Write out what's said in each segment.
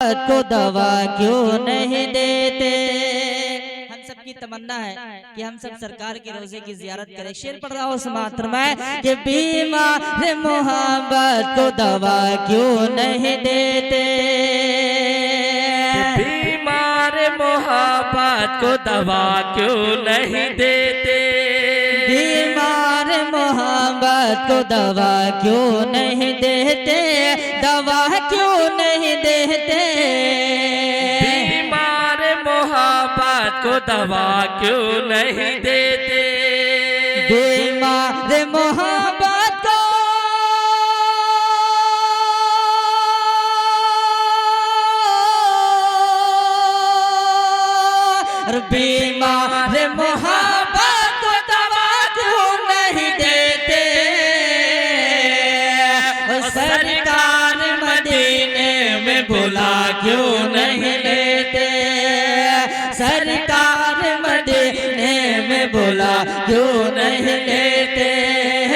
को दवा क्यों नहीं देते। हम सब की तमन्ना है कि हम सब सरकार के रोजे की जियारत करें। शेर पढ़ रहा हूँ उस मात्र में कि बीमार मोहब्बत को दवा क्यों नहीं देते। बीमार मोहब्बत को दवा क्यों नहीं देते। बीमार मोहब्बत को दवा क्यों नहीं देते। दवा क्यों नहीं देते। बीमार मोहब्बत को दवा क्यों नहीं देते। बीमार मोहब्बत को बीमार मोहब्बत को दवा क्यों नहीं देते। सरकार मदीने में बुला क्यों नहीं लेते। सरकार मदीने में बुला क्यों नहीं लेते।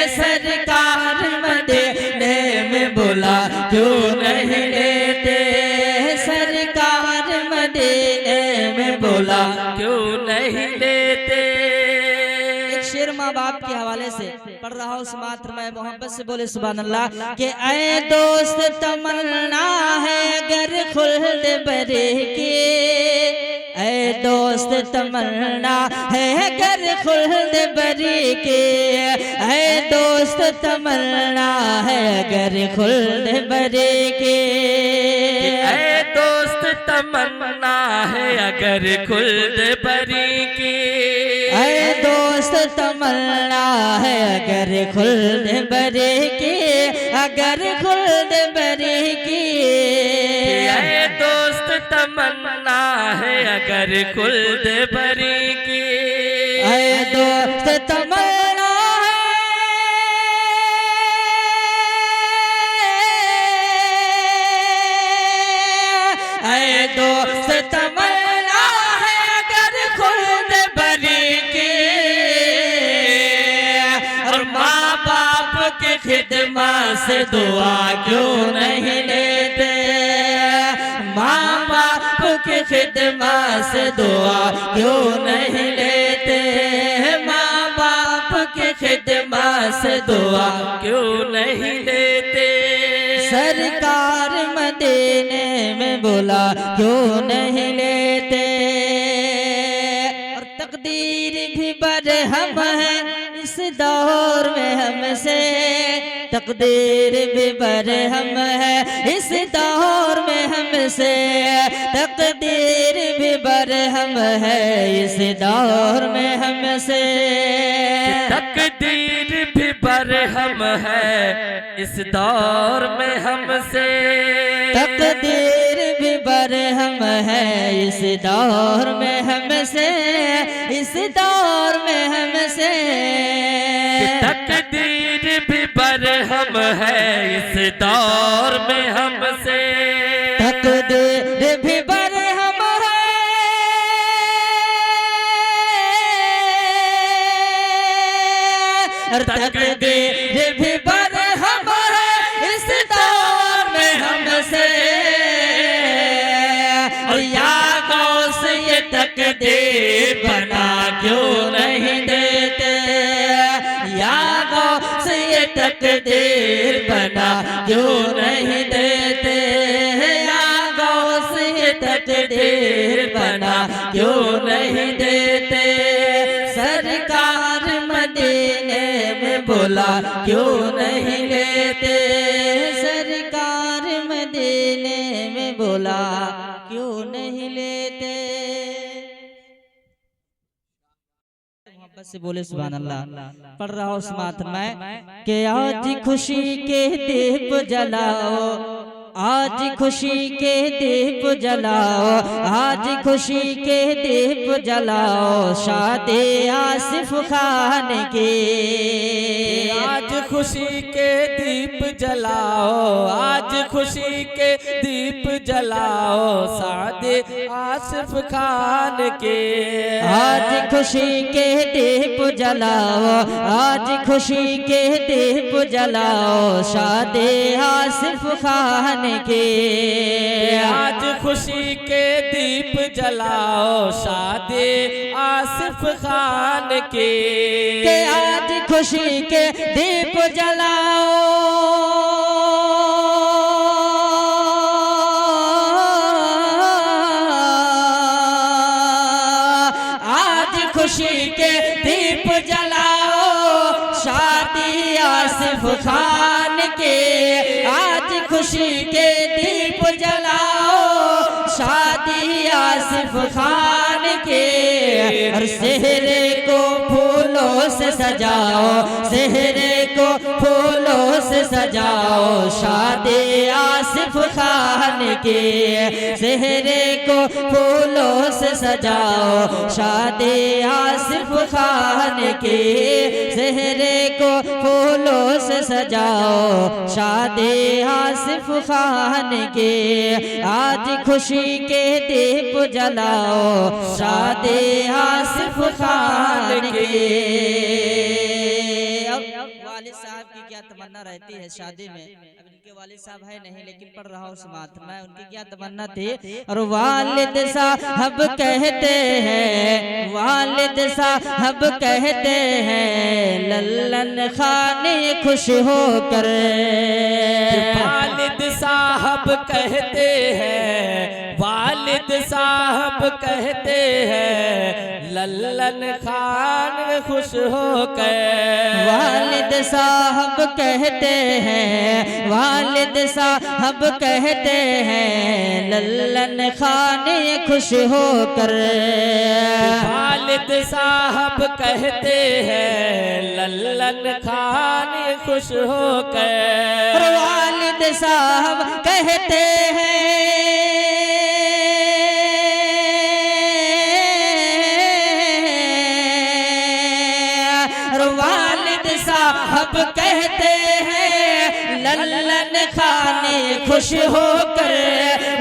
सरकार मदीने में बुला क्यों नहीं लेते। सरकार मदीने में बुला क्यों नहीं लेते। एक शेर माँ बाप के हवाले से पढ़ रहा हूँ। मात्र में मोहब्बत से बोले सुभान अल्लाह कि ऐ दोस्त तमन्ना है अगर खुल्द बरे के। ऐ दोस्त तमन्ना है अगर खुल्द बरी के। ऐ दोस्त तमन्ना है अगर खुल्द बरी के। ऐ दोस्त तमन्ना है अगर खुल्द बरी की। ऐ दोस्त तमन्ना है अगर खुल्द बरी की। अगर खुल्द बरी की। ऐ दोस्त तमन्ना है अगर खुल्द बरी की। ऐ दोस्त तमन्ना है। ऐ दोस्त तमन्ना है अगर खुल्द बरी की। और माँ बाप के खिदमत से दुआ क्यों नहीं लेते। माँ बाप के खिदमत से दुआ क्यों नहीं लेते। माँ बाप के खिदमत से दुआ क्यों नहीं लेते। सरकार मदीने में बुला क्यों नहीं लेते। और तकदीर भी बरहम है इस दौर में हमसे। तकदीर भी बरहम है इस दौर में हमसे। तकदीर भी बरहम है इस दौर में हमसे। तकदीर भी बरहम है इस दौर में हमसे। तकदीर भी बरहम है इस दौर में हमसे। इस दौर में हमसे। तकदीर भी बरहम है इस दौर में हमसे। तकदीर भी बरहम है। तकदीर भी बरहम है इस दौर में हमसे। और या गौस ये तकदीर बना क्यों नहीं देते। या गौस ये तकदीर बना क्यों नहीं देते। या गौस ये तकदीर बना क्यों नहीं देते। सरकार मदीने में बुला क्यों नहीं लेते। सरकार मदीने में बुला क्यों नहीं लेते। मोहब्बत से बोले सुभान अल्लाह। पढ़ रहा हूँ उस मात्र में कि आज खुशी के दीप जलाओ। आज खुशी के दीप जलाओ। आज खुशी के दीप जलाओ। शादी आसिफ खान की। आज खुशी के दीप जलाओ। आज खुशी के दीप जलाओ। सादे आसिफ खान के। आज खुशी के दीप जलाओ। आज खुशी के दीप जलाओ। शादी आसिफ खान के। आज खुशी के दीप जलाओ शादी आसिफ खान की, के आज खुशी के दीप जलाओ खुशी के दीप जलाओ शादी आसिफ खान के, आज खुशी के दीप जलाओ शादी आसिफ खान के। और सेहरे को फूलों से सजाओ, सेहरे को फूलों से सजाओ शादी आसिफ खान के, सेहरे को फूलों से सजाओ शादी आसिफ खान के, सेहरे को फूलों से सजाओ शादी आसिफ खान के। आज खुशी के दीप जलाओ शादी आसिफ खान के। वालिद साहब की क्या तमन्ना रहती है शादी में, अब इनके वालिद साहब है नहीं लेकिन पढ़ रहा हूँ समात में, उनकी क्या तमन्ना थी। और वालिद साहब कहते हैं, वालिद साहब कहते हैं लल्लन खाने खुश होकर, वालिद साहब कहते हैं, वालिद साहब कहते हैं लल्लन खान खुश होकर, वालिद साहब कहते हैं, वालिद साहब कहते हैं लल्लन खाने खुश होकर, वालिद साहब कहते हैं लल्लन खान खुश होकर, वालिद साहब कहते हैं साहब कहते हैं लल्लन खाने खुश होकर,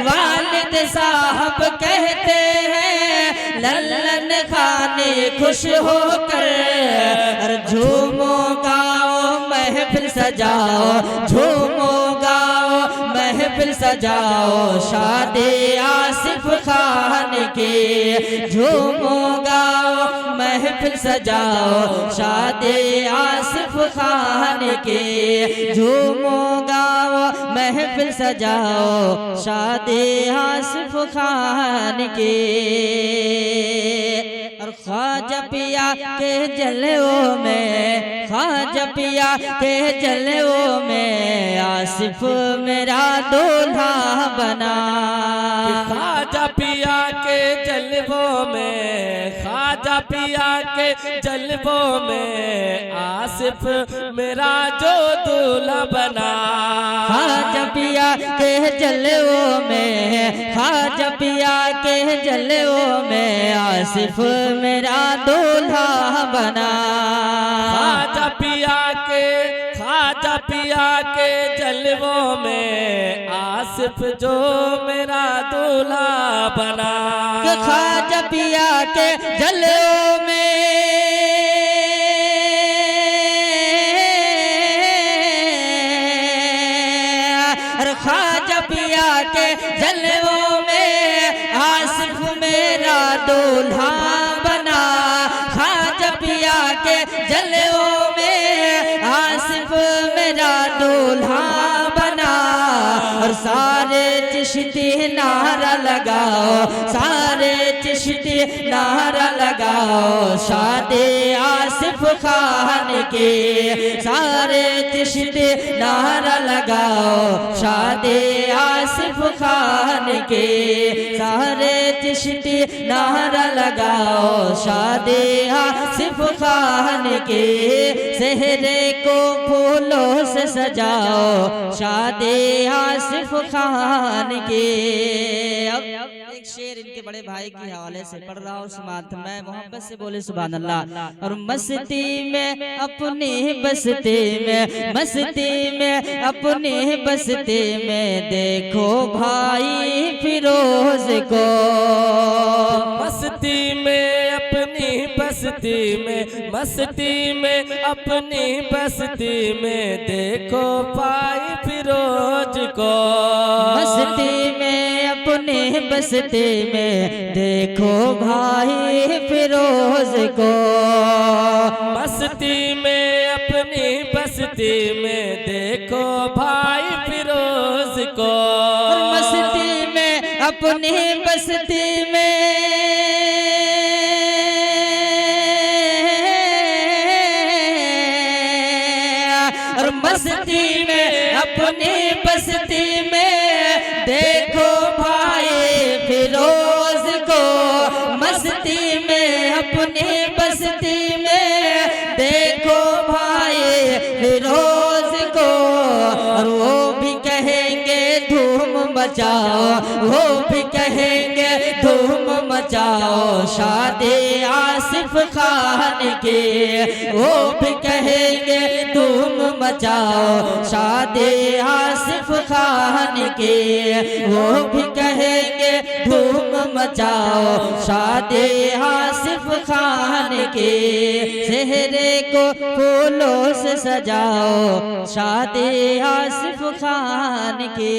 वालिद साहब कहते हैं लल्लन खाने खुश होकर। और झूमो गाओ महफिल सजाओ, झूमो गाओ महफिल सजाओ शादी आसिफ खान के, झूमो गाओ महफिल सजाओ शादी आसिफ खान के, झूमो गाओ महफिल सजाओ शादी आसिफ खान के। और ख्वाजा पिया के जलवों में, ख्वाजा पिया के जलवों में आसिफ मेरा दूल्हा बना, ख्वाजा पिया के जलवों में, ख्वाजा पिया के जलवों में आसिफ मेरा जो दूल्हा बना, ख्वाजा पिया के जलवों में, ख्वाजा पिया के जलवों में आसिफ मेरा दूल्हा बना, ख्वाजा पिया के, ख्वाजा पिया के जलवों में आसिफ जो मेरा दूल्हा बना, ख्वाजा पिया के जलवों में, ख्वाजा पिया के जलवों में आसिफ मेरा दूल्हा बना, ख्वाजा पिया के जलवों में आसिफ मेरा दूल्हा बना। और सारे चिश्ती नारा लगाओ, सारे चिश्ती नारा लगाओ शादी आसिफ खान के, सारे चिश्ती नारा लगाओ शादी आसिफ खान के, सारे चिश्ती नारा लगाओ शादी आसिफ खान के। सेहरे को फूलों से सजाओ शादी आसिफ खान के। अब एक शेर इनके बड़े भाई के हवाले से पढ़ रहा हूँ समात में, मोहब्बत से बोले सुभान अल्लाह। और मस्ती में अपनी बस्ती में, मस्ती में अपनी बस्ती में देखो भाई फिरोज को, मस्ती में अपनी बस्ती में, मस्ती में अपनी बस्ती में देखो भाई फिरोज को, मस्ती में अपने बस्ती में देखो भाई फिरोज को। मस्ती में अपनी बस्ती में देखो भाई फिरोज को। मस्ती में अपनी बस्ती में और मस्ती में अपनी बस्ती में देखो भाई फिरोज को। मस्ती में अपनी बस्ती में देखो भाई फिरोज को। और वो भी कहेंगे धूम मचाओ, वो भी कहेंगे धूम मचाओ शादी आसिफ खान की। वो भी कहेंगे धूम मचाओ शादी आसिफ खान की। वो भी कहेंगे धूम मचाओ शादी आसिफ खान की। चेहरे को फूलों से सजाओ शादी आसिफ खान की।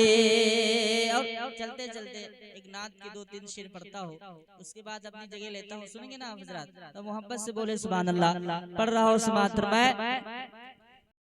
अब चलते चलते एक नात के 2-3 शेर पढ़ता हूँ, उसके बाद अपनी जगह लेता हूँ। सुनेंगे ना हजरात, तो मोहब्बत से बोले सुभान अल्लाह। पढ़ रहा हूँ समात्र में।